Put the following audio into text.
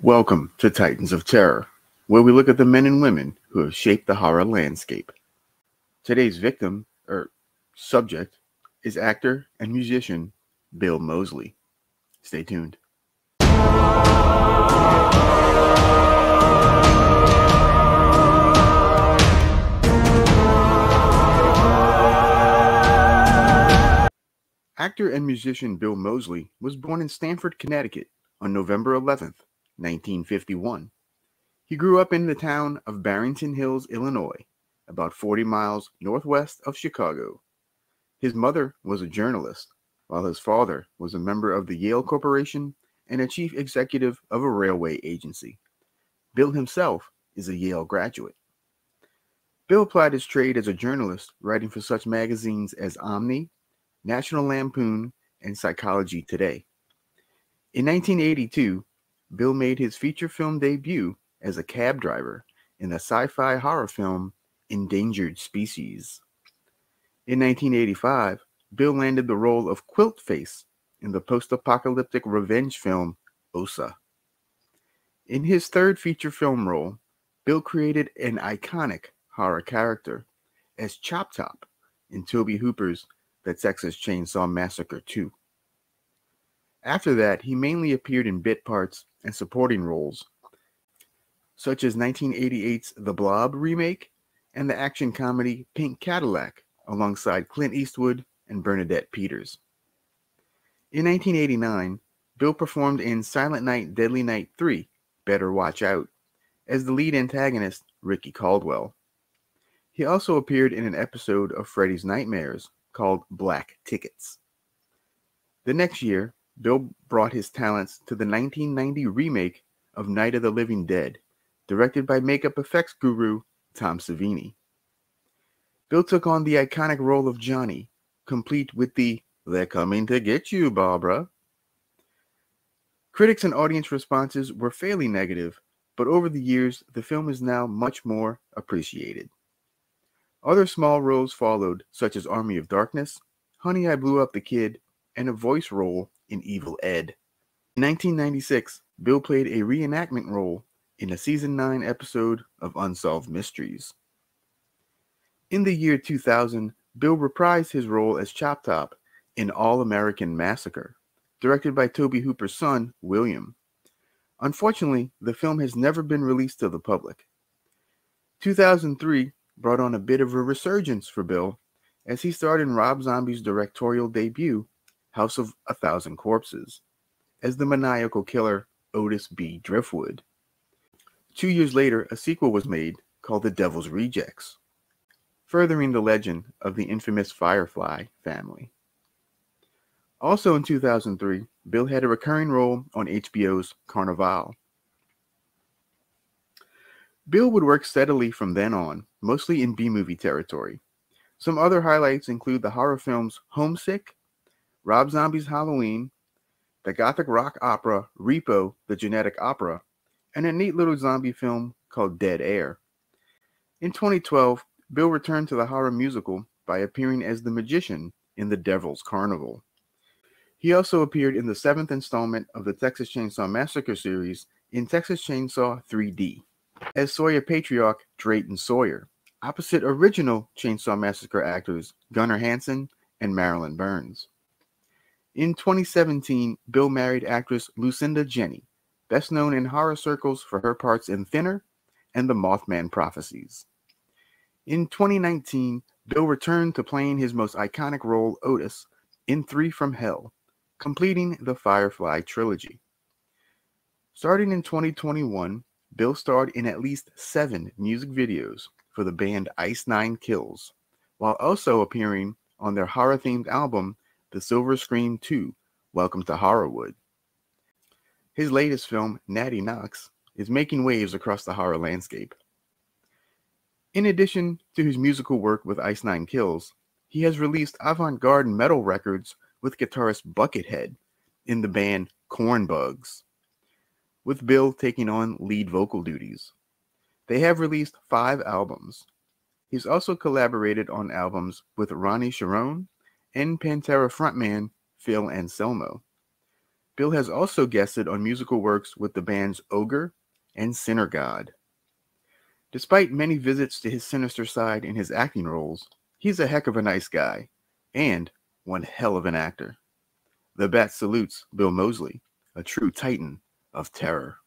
Welcome to Titans of Terror, where we look at the men and women who have shaped the horror landscape. Today's subject, is actor and musician Bill Moseley. Stay tuned. Actor and musician Bill Moseley was born in Stamford, Connecticut on November 11th, 1951. He grew up in the town of Barrington Hills, Illinois, about 40 miles northwest of Chicago. His mother was a journalist, while his father was a member of the Yale Corporation and a chief executive of a railway agency. Bill himself is a Yale graduate. Bill applied his trade as a journalist, writing for such magazines as Omni, National Lampoon, and Psychology Today. In 1982, Bill made his feature film debut as a cab driver in the sci-fi horror film Endangered Species. In 1985, Bill landed the role of Quilt Face in the post-apocalyptic revenge film Osa. In his third feature film role, Bill created an iconic horror character as Chop Top in Tobe Hooper's The Texas Chainsaw Massacre 2. After that, he mainly appeared in bit parts and supporting roles, such as 1988's The Blob remake and the action comedy Pink Cadillac, alongside Clint Eastwood and Bernadette Peters. In 1989, Bill performed in Silent Night, Deadly Night 3, Better Watch Out, as the lead antagonist, Ricky Caldwell. He also appeared in an episode of Freddy's Nightmares called Black Tickets. The next year, Bill brought his talents to the 1990 remake of Night of the Living Dead, directed by makeup effects guru Tom Savini. Bill took on the iconic role of Johnny, complete with the "They're coming to get you, Barbara." Critics and audience responses were fairly negative, but over the years, the film is now much more appreciated. Other small roles followed, such as Army of Darkness, Honey, I Blew Up the Kid, and a voice role in Evil Ed. In 1996, Bill played a reenactment role in a Season 9 episode of Unsolved Mysteries. In the year 2000, Bill reprised his role as Chop Top in All-American Massacre, directed by Tobe Hooper's son, William. Unfortunately, the film has never been released to the public. 2003 brought on a bit of a resurgence for Bill as he starred in Rob Zombie's directorial debut, House of a Thousand Corpses, as the maniacal killer Otis B. Driftwood. 2 years later, a sequel was made called The Devil's Rejects, furthering the legend of the infamous Firefly family. Also in 2003, Bill had a recurring role on HBO's Carnival. Bill would work steadily from then on, mostly in B-movie territory. Some other highlights include the horror films Homesick, Rob Zombie's Halloween, the gothic rock opera Repo, the Genetic Opera, and a neat little zombie film called Dead Air. In 2012, Bill returned to the horror musical by appearing as the magician in The Devil's Carnival. He also appeared in the 7th installment of the Texas Chainsaw Massacre series in Texas Chainsaw 3D, as Sawyer Patriarch Drayton Sawyer, opposite original Chainsaw Massacre actors Gunnar Hansen and Marilyn Burns. In 2017, Bill married actress Lucinda Jenny, best known in horror circles for her parts in Thinner and The Mothman Prophecies. In 2019, Bill returned to playing his most iconic role, Otis, in 3 from Hell, completing the Firefly trilogy. Starting in 2021, Bill starred in at least 7 music videos for the band Ice Nine Kills, while also appearing on their horror-themed album, The Silver Scream 2, Welcome to Horrorwood. His latest film, Natty Knox, is making waves across the horror landscape. In addition to his musical work with Ice Nine Kills, he has released avant-garde metal records with guitarist Buckethead in the band Cornbugs, with Bill taking on lead vocal duties. They have released 5 albums. He's also collaborated on albums with Ronnie Sharon and Pantera frontman Phil Anselmo. Bill has also guested on musical works with the bands Ogre and Sinner God. Despite many visits to his sinister side in his acting roles, he's a heck of a nice guy, and one hell of an actor. The Bat salutes Bill Moseley, a true titan of terror.